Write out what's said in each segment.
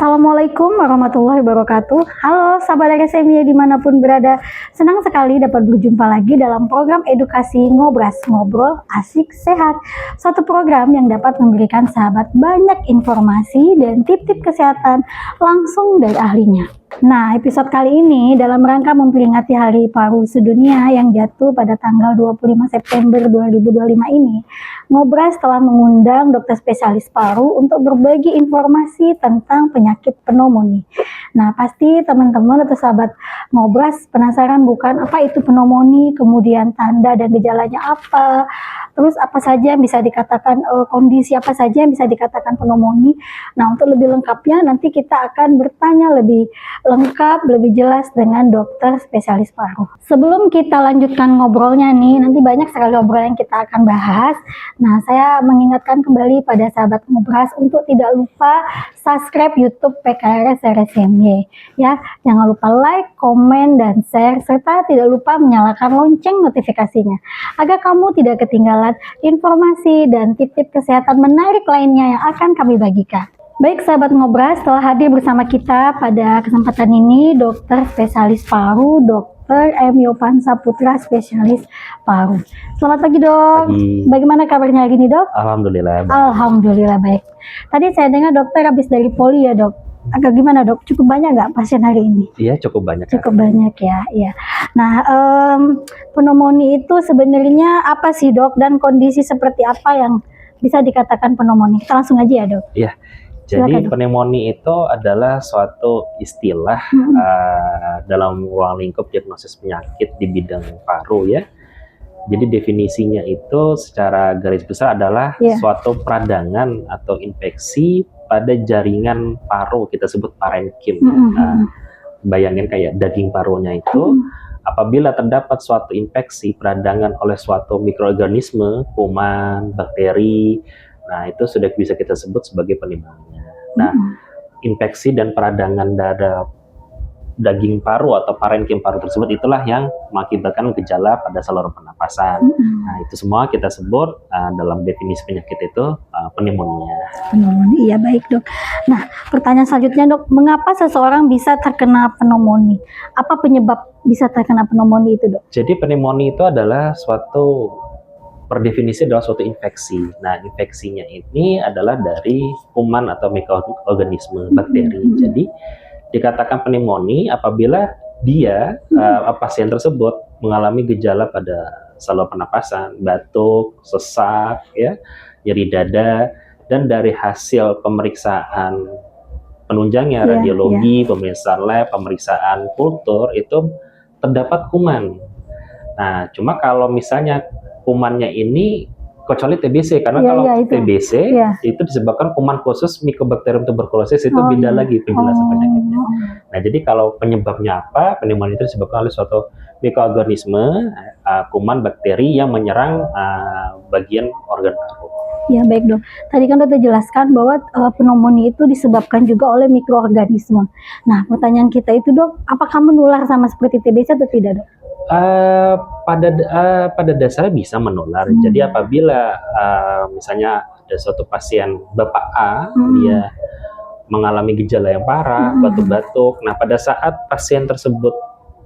Assalamualaikum warahmatullahi wabarakatuh. Halo sahabat RSMY dimanapun berada. Senang sekali dapat berjumpa lagi dalam program edukasi Ngobras, Ngobrol Asik Sehat. Suatu program yang dapat memberikan sahabat banyak informasi dan tip-tip kesehatan langsung dari ahlinya. Nah, episode kali ini dalam rangka memperingati Hari Paru Sedunia yang jatuh pada tanggal 25 September 2025 ini, Ngobras telah mengundang dokter spesialis paru untuk berbagi informasi tentang penyakit pneumonia. Nah, pasti teman-teman atau sahabat Ngobras penasaran bukan apa itu pneumonia, kemudian tanda dan gejalanya apa, terus apa saja yang bisa dikatakan kondisi apa saja yang bisa dikatakan pneumonia. Nah, untuk lebih lengkapnya nanti kita akan bertanya lebih lengkap, lebih jelas dengan dokter spesialis paru. Sebelum kita lanjutkan ngobrolnya nih, nanti banyak sekali obrolan yang kita akan bahas. Nah, saya mengingatkan kembali pada sahabat Ngobras untuk tidak lupa subscribe YouTube PKRS RSMY. Ya, jangan lupa like, komen, dan share, serta tidak lupa menyalakan lonceng notifikasinya agar kamu tidak ketinggalan informasi dan tip-tip kesehatan menarik lainnya yang akan kami bagikan. Baik sahabat Ngobras, telah hadir bersama kita pada kesempatan ini dokter spesialis paru, Dr. M. Yopansa Putra, spesialis paru. Selamat pagi dok. Pagi. Bagaimana kabarnya hari ini dok? Alhamdulillah. Alhamdulillah baik. Tadi saya dengar dokter habis dari poli ya dok. Agak gimana dok? Cukup banyak nggak pasien hari ini? Iya cukup banyak. Cukup banyak ya. Iya. Nah, pneumonia itu sebenarnya apa sih dok? Dan kondisi seperti apa yang bisa dikatakan pneumonia? Kita langsung aja ya dok. Iya. Jadi pneumonia itu adalah suatu istilah dalam ruang lingkup diagnosis penyakit di bidang paru ya. Jadi definisinya itu secara garis besar adalah suatu peradangan atau infeksi pada jaringan paru, kita sebut parenkim. Bayangin kayak daging parunya itu, apabila terdapat suatu infeksi peradangan oleh suatu mikroorganisme, kuman, bakteri, nah itu sudah bisa kita sebut sebagai pneumonia. Nah, infeksi dan peradangan pada daging paru atau parenkim paru tersebut itulah yang mengakibatkan gejala pada saluran pernapasan. Nah, itu semua kita sebut dalam definisi penyakit itu pneumonia. Pneumonia, iya baik dok. Nah, pertanyaan selanjutnya dok, mengapa seseorang bisa terkena pneumonia? Apa penyebab bisa terkena pneumonia itu dok? Jadi pneumonia itu adalah suatu, per definisi adalah suatu infeksi. Nah, infeksinya ini adalah dari kuman atau mikroorganisme bakteri. Jadi dikatakan pneumonia apabila dia pasien tersebut mengalami gejala pada saluran pernapasan, batuk, sesak, ya, nyeri dada, dan dari hasil pemeriksaan penunjangnya, radiologi, pemeriksaan lab, pemeriksaan kultur itu terdapat kuman. Nah, cuma kalau misalnya kumannya ini kecuali TBC, karena kalau TBC itu disebabkan kuman khusus Mycobacterium tuberculosis, itu beda lagi penjelasan penyakitnya. Nah, jadi kalau penyebabnya apa, pneumonia itu disebabkan oleh suatu mikroorganisme, kuman bakteri yang menyerang bagian organ paru. Ya baik dok, tadi kan dokter jelaskan bahwa pneumonia itu disebabkan juga oleh mikroorganisme. Nah, pertanyaan kita itu dok, apakah menular sama seperti TBC atau tidak dok? Pada dasarnya bisa menular. Jadi apabila misalnya ada suatu pasien Bapak A, dia mengalami gejala yang parah, batuk-batuk. Nah, pada saat pasien tersebut,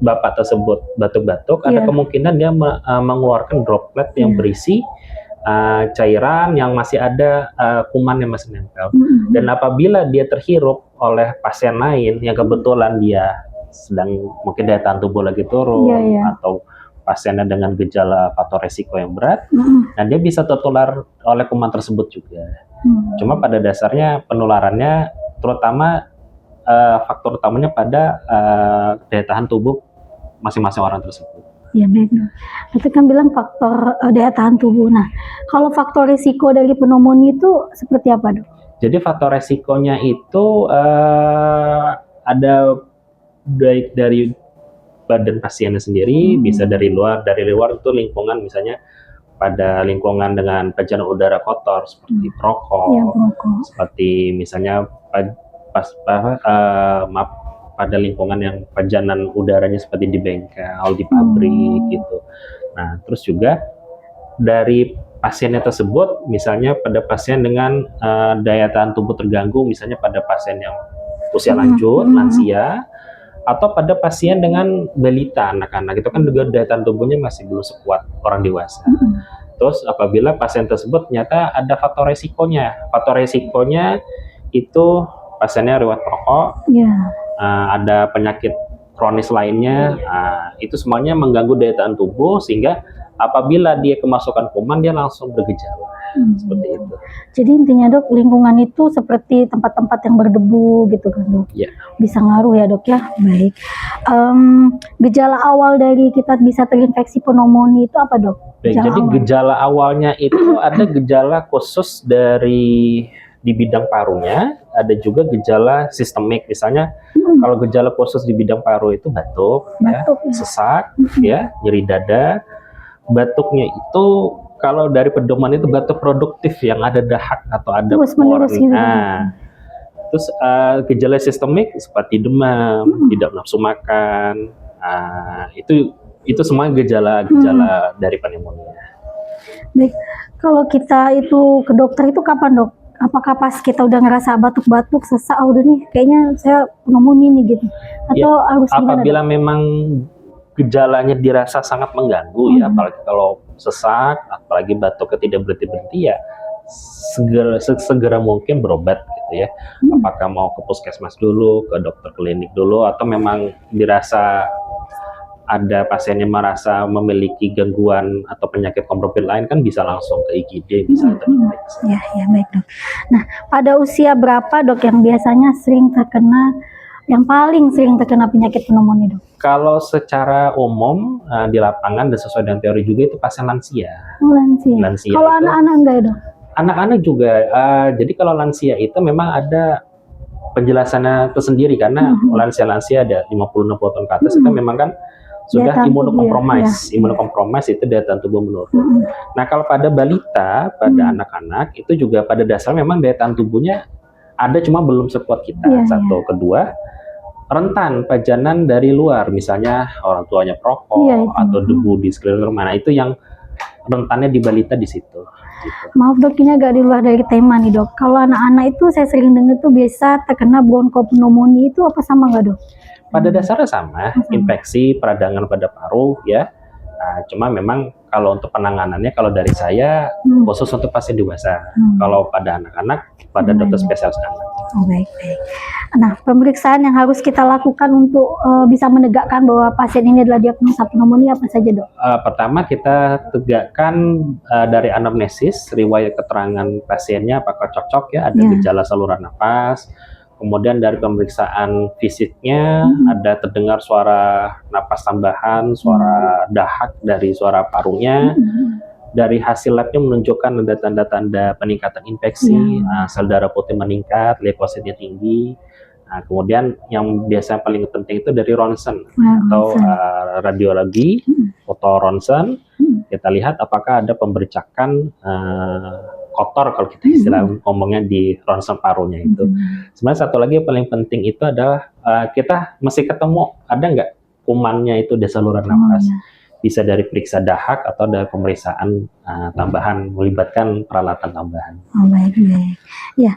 Bapak tersebut batuk-batuk, ada kemungkinan dia mengeluarkan droplet yang berisi cairan yang masih ada kuman yang masih nempel. Dan apabila dia terhirup oleh pasien lain yang kebetulan dia sedang mungkin daya tahan tubuh lagi turun, atau pasiennya dengan gejala faktor resiko yang berat, nah dia bisa tertular oleh kuman tersebut juga. Cuma pada dasarnya penularannya terutama faktor utamanya pada daya tahan tubuh masing-masing orang tersebut. Ya baik dok. Kita kan bilang faktor daya tahan tubuh. Nah, kalau faktor risiko dari pneumonia itu seperti apa dok? Jadi faktor resikonya itu ada baik dari badan pasiennya sendiri, bisa dari luar itu lingkungan, misalnya pada lingkungan dengan pencemaran udara kotor seperti perokok, seperti misalnya pada lingkungan yang pajanan udaranya seperti di bengkel, di pabrik gitu. Nah, terus juga dari pasiennya tersebut, misalnya pada pasien dengan daya tahan tubuh terganggu, misalnya pada pasien yang usia lanjut, lansia, atau pada pasien dengan balita, anak-anak itu kan juga daya tahan tubuhnya masih belum sekuat orang dewasa. Terus apabila pasien tersebut ternyata ada faktor resikonya itu pasiennya riwayat perokok, ada penyakit kronis lainnya, itu semuanya mengganggu daya tahan tubuh sehingga apabila dia kemasukan kuman dia langsung bergejala. Seperti itu. Jadi intinya dok, lingkungan itu seperti tempat-tempat yang berdebu gitu kan dok? Ya. Bisa ngaruh ya dok ya. Baik. Gejala awal dari kita bisa terinfeksi pneumonia itu apa dok? Baik, jadi gejala awalnya itu ada gejala khusus di bidang parunya, ada juga gejala sistemik. Misalnya kalau gejala khusus di bidang paru itu batuk ya, sesak, ya, nyeri dada. Batuknya itu kalau dari pedoman itu batuk produktif yang ada dahak atau ada pori. Terus gejala sistemik seperti demam, tidak nafsu makan, itu semua gejala dari pneumonia. Baik, kalau kita itu ke dokter itu kapan dok? Apakah pas kita udah ngerasa batuk-batuk, sesak, udah nih kayaknya saya pneumonia nih gitu? Atau harus gimana? Apabila memang gejalanya dirasa sangat mengganggu ya, apalagi kalau sesak, apalagi batuknya tidak berhenti-berhenti ya, segera mungkin berobat gitu ya. Apakah mau ke puskesmas dulu, ke dokter klinik dulu, atau memang dirasa ada pasiennya merasa memiliki gangguan atau penyakit komorbid lain, kan bisa langsung ke IGD, bisa terdeteksi. Ya baik dok. Nah, pada usia berapa dok yang biasanya yang paling sering terkena penyakit pneumonia dok? Kalau secara umum di lapangan dan sesuai dengan teori juga itu pasien lansia. Lansia. Kalau anak-anak enggak ya dok? Anak-anak juga. Jadi kalau lansia itu memang ada penjelasannya tersendiri karena lansia ada 50-60 tahun ke atas itu memang kan sudah imunokompromis itu daya tahan tubuh menurun. Nah kalau pada balita, pada anak-anak itu juga pada dasarnya memang daya tahan tubuhnya ada cuma belum sekuat kita. Satu, kedua rentan pajanan dari luar, misalnya orang tuanya perokok atau debu di sekeliling rumah. Nah itu yang rentannya di balita di situ. Gitu. Maaf dok, ini agak di luar dari tema nih dok. Kalau anak-anak itu saya sering dengar tuh biasa terkena bronkopneumonia, itu apa sama nggak dok? Pada dasarnya sama, infeksi peradangan pada paru ya. Nah, cuma memang kalau untuk penanganannya kalau dari saya khusus untuk pasien dewasa. Kalau pada anak-anak pada dokter spesialis anak. Baik. Nah, pemeriksaan yang harus kita lakukan untuk bisa menegakkan bahwa pasien ini adalah diagnosa pneumonia apa saja dok? Pertama kita tegakkan dari anamnesis, riwayat keterangan pasiennya apakah cocok ya, ada gejala saluran nafas. Kemudian dari pemeriksaan fisiknya ada terdengar suara napas tambahan, suara dahak dari suara parunya. Dari hasil labnya menunjukkan ada tanda-tanda peningkatan infeksi, sel darah putih meningkat, leukositnya tinggi. Nah, kemudian yang biasa paling penting itu dari ronsen atau radiologi, foto ronsen. Kita lihat apakah ada pembercakan kotor kalau kita istilah ngomongnya di ronsen parunya itu. Sebenarnya satu lagi yang paling penting itu adalah kita mesti ketemu ada nggak kumannya itu di saluran nafas. Bisa dari periksa dahak atau dari pemeriksaan tambahan melibatkan peralatan tambahan. Baik. Ya,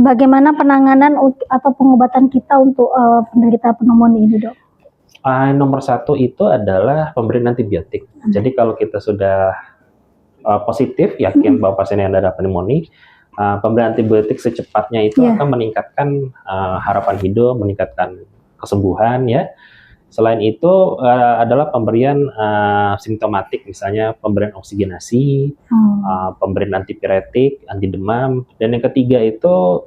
bagaimana penanganan atau pengobatan kita untuk penderita pneumonia ini dok? Nomor satu itu adalah pemberian antibiotik. Jadi kalau kita sudah positif, yakin bahwa pasien yang ada pneumonia, pemberian antibiotik secepatnya itu akan meningkatkan harapan hidup, meningkatkan kesembuhan ya. Selain itu adalah pemberian simptomatik, misalnya pemberian oksigenasi, pemberian antipiretik, anti demam, dan yang ketiga itu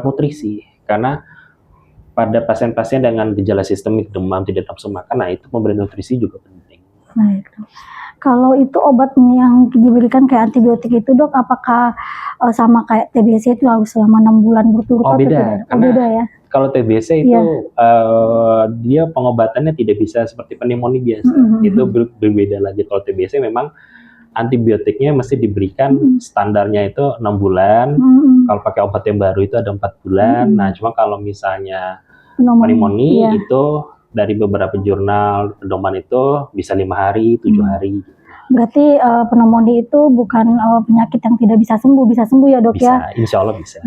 nutrisi. Karena pada pasien-pasien dengan gejala sistemik demam, tidak nafsu makan, nah itu pemberian nutrisi juga penting. Baik. Kalau itu obat yang diberikan kayak antibiotik itu dok, apakah sama kayak TBC itu harus selama 6 bulan berturut-turut? Beda. Beda ya. Kalau TBC itu dia pengobatannya tidak bisa seperti pneumonia biasa. Itu berbeda lagi. Kalau TBC memang antibiotiknya mesti diberikan standarnya itu 6 bulan. Kalau pakai obat yang baru itu ada 4 bulan. Nah, cuma kalau misalnya pneumonia itu dari beberapa jurnal pedoman itu bisa 5 hari, 7 hari. Berarti pneumonia itu bukan penyakit yang tidak bisa sembuh ya dok ya? Bisa, insya Allah bisa.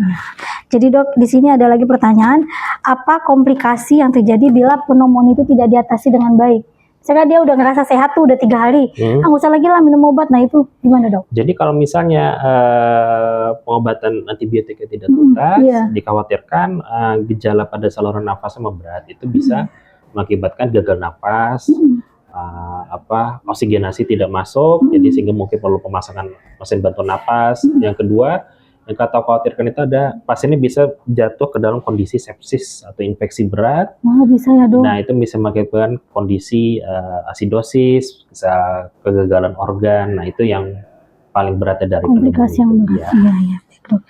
Jadi dok, di sini ada lagi pertanyaan, apa komplikasi yang terjadi bila pneumonia itu tidak diatasi dengan baik? Misalnya dia udah ngerasa sehat tuh udah 3 hari, nggak usah lagi lah minum obat, nah itu gimana dok? Jadi kalau misalnya pengobatan antibiotiknya tidak tuntas, dikhawatirkan gejala pada saluran nafasnya memberat, itu bisa mengakibatkan gagal napas, oksigenasi tidak masuk, jadi sehingga mungkin perlu pemasangan mesin bantu napas. Yang kedua, yang kita khawatirkan itu ada pasiennya bisa jatuh ke dalam kondisi sepsis atau infeksi berat. Oh bisa ya dok? Nah itu bisa mengakibatkan kondisi asidosis, bisa kegagalan organ. Nah itu yang paling berat dari komplikasi yang berat. Iya dok.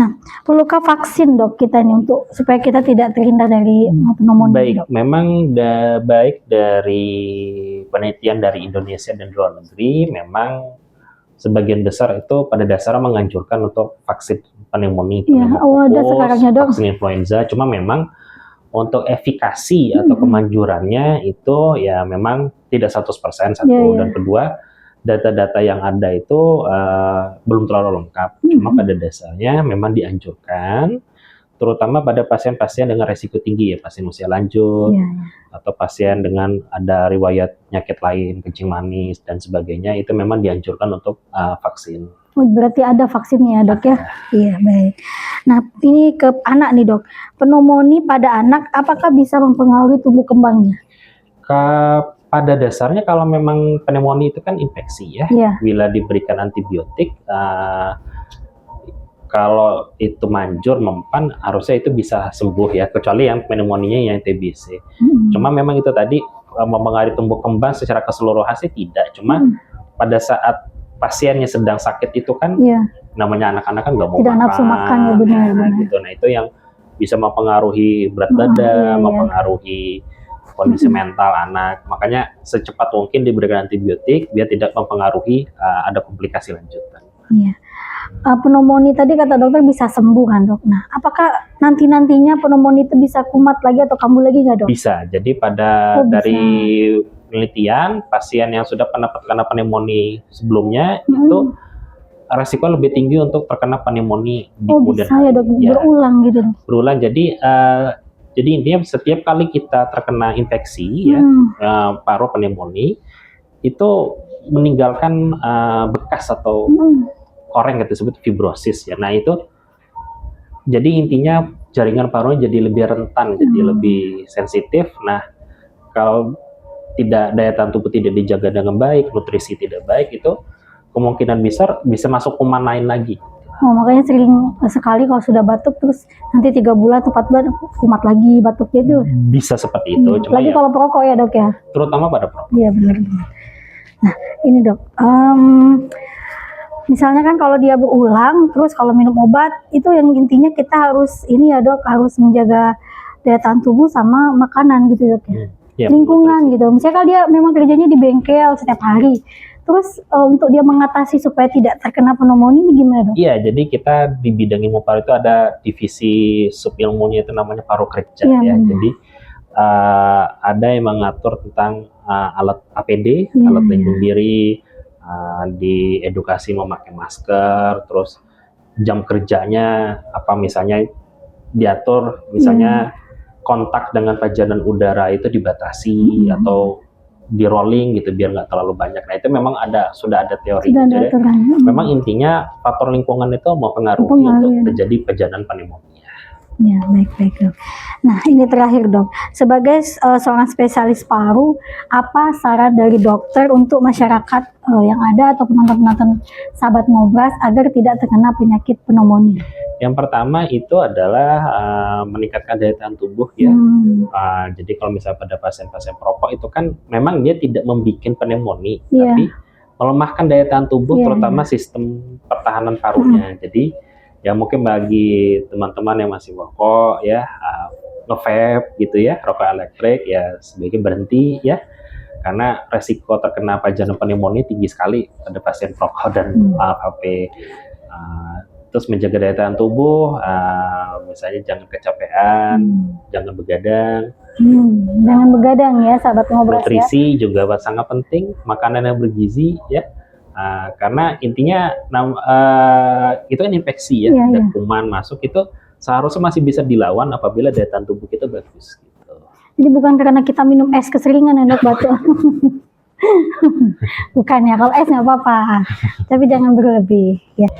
Nah perlukah vaksin dok kita ini untuk supaya kita tidak terhindar dari pneumonia? Baik, dok? memang baik dari penelitian dari Indonesia dan luar negeri, memang sebagian besar itu pada dasarnya menganjurkan untuk vaksin pneumonia, vaksin influenza. Cuma memang untuk efikasi atau kemanjurannya itu ya memang tidak 100% satu. Dan kedua, data-data yang ada itu belum terlalu lengkap. Cuma pada dasarnya memang dianjurkan, terutama pada pasien-pasien dengan resiko tinggi ya, pasien usia lanjut, atau pasien dengan ada riwayat penyakit lain, kencing manis dan sebagainya, itu memang dianjurkan untuk vaksin. Oh, berarti ada vaksinnya dok ya? Iya baik. Nah ini ke anak nih dok, pneumonia pada anak apakah bisa mempengaruhi tumbuh kembangnya? Pada dasarnya kalau memang pneumonia itu kan infeksi ya, bila diberikan antibiotik, kalau itu manjur mempan harusnya itu bisa sembuh ya, kecuali yang pneumonia yang TBC. Cuma memang itu tadi mempengaruhi tumbuh kembang secara keseluruhan sih tidak. Cuma pada saat pasiennya sedang sakit itu kan namanya anak-anak kan nggak mau tidak nafsu makan ya benar. Gitu. Nah itu yang bisa mempengaruhi berat badan, mempengaruhi kondisi mental anak. Makanya secepat mungkin diberikan antibiotik biar tidak mempengaruhi ada komplikasi lanjutan. Iya. Pneumonia tadi kata dokter bisa sembuh kan dok? Nah apakah nantinya pneumonia itu bisa kumat lagi atau kambuh lagi nggak dok? Bisa, jadi dari penelitian pasien yang sudah pernah terkena pneumonia sebelumnya itu resiko lebih tinggi untuk terkena pneumonia di kemudian hari. Dok, berulang gitu? Berulang, jadi intinya setiap kali kita terkena infeksi paru pneumonia itu meninggalkan bekas atau koreng yang disebut fibrosis ya. Nah itu jadi intinya jaringan parunya jadi lebih rentan, jadi lebih sensitif. Nah kalau tidak daya tahan tubuh tidak dijaga dengan baik, nutrisi tidak baik, itu kemungkinan besar bisa masuk kuman lain lagi. Oh, makanya sering sekali kalau sudah batuk terus nanti 3 bulan atau 4 bulan kumat lagi batuknya itu. Bisa seperti itu. Cuma lagi kalau perokok ya dok ya? Terutama pada perokok. Iya benar. Nah ini dok, misalnya kan kalau dia berulang terus kalau minum obat itu yang intinya kita harus ini ya dok, harus menjaga daya tahan tubuh sama makanan gitu dok ya. Lingkungan gitu. Misalnya kalau dia memang kerjanya di bengkel setiap hari, terus untuk dia mengatasi supaya tidak terkena pneumonia ini gimana dok? Iya, jadi kita di bidang ilmu paru itu ada divisi sub ilmunya itu namanya paru kerja ya. Jadi ada yang mengatur tentang alat APD, alat pelindung diri, di edukasi memakai masker, terus jam kerjanya apa misalnya diatur, misalnya kontak dengan pajanan udara itu dibatasi atau di rolling gitu biar nggak terlalu banyak. Nah itu memang sudah ada teori gitu. Memang intinya faktor lingkungan itu mempengaruhi untuk terjadi pajanan pneumonia. Ya baik dok. Nah ini terakhir dok, sebagai seorang spesialis paru, apa saran dari dokter untuk masyarakat yang ada atau penonton sahabat Ngobras agar tidak terkena penyakit pneumonia? Yang pertama itu adalah meningkatkan daya tahan tubuh ya. Jadi kalau misalnya pada pasien-pasien perokok itu kan memang dia tidak membuat pneumonia, tapi melemahkan daya tahan tubuh, terutama sistem pertahanan parunya. Jadi ya mungkin bagi teman-teman yang masih merokok ya, nge-vape gitu ya, rokok elektrik ya sebaiknya berhenti ya, karena resiko terkena pajanan pneumonia tinggi sekali pada pasien perokok dan vape. Terus menjaga daya tahan tubuh, misalnya jangan kecapean, jangan begadang, Jangan begadang ya sahabat ngobras ya. Nutrisi juga sangat penting, makanan yang bergizi ya. Karena intinya itu kan infeksi ya, Iya, dan iya. kuman masuk itu seharusnya masih bisa dilawan apabila daya tahan tubuh kita bagus gitu. Jadi bukan karena kita minum es keseringan ya dok batuk. Bukan ya, kalau es nggak apa-apa, tapi jangan berlebih ya.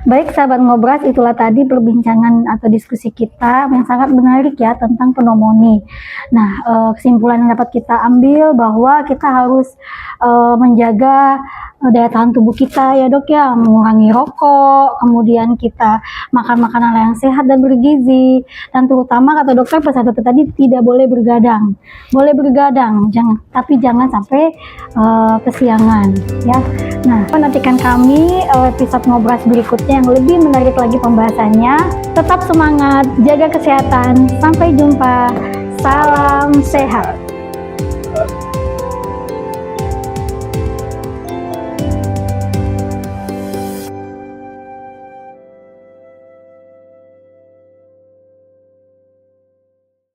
Baik sahabat ngobras, itulah tadi perbincangan atau diskusi kita yang sangat menarik ya tentang pneumonia. Nah, kesimpulan yang dapat kita ambil bahwa kita harus menjaga daya tahan tubuh kita ya dok ya, mengurangi rokok, kemudian kita makan makanan yang sehat dan bergizi, dan terutama kata dokter pesan dokter tadi tidak boleh bergadang. Boleh bergadang, tapi jangan sampai kesiangan ya. Nah, nantikan kami episode ngobras berikutnya yang lebih menarik lagi pembahasannya. Tetap semangat, jaga kesehatan, sampai jumpa, salam sehat.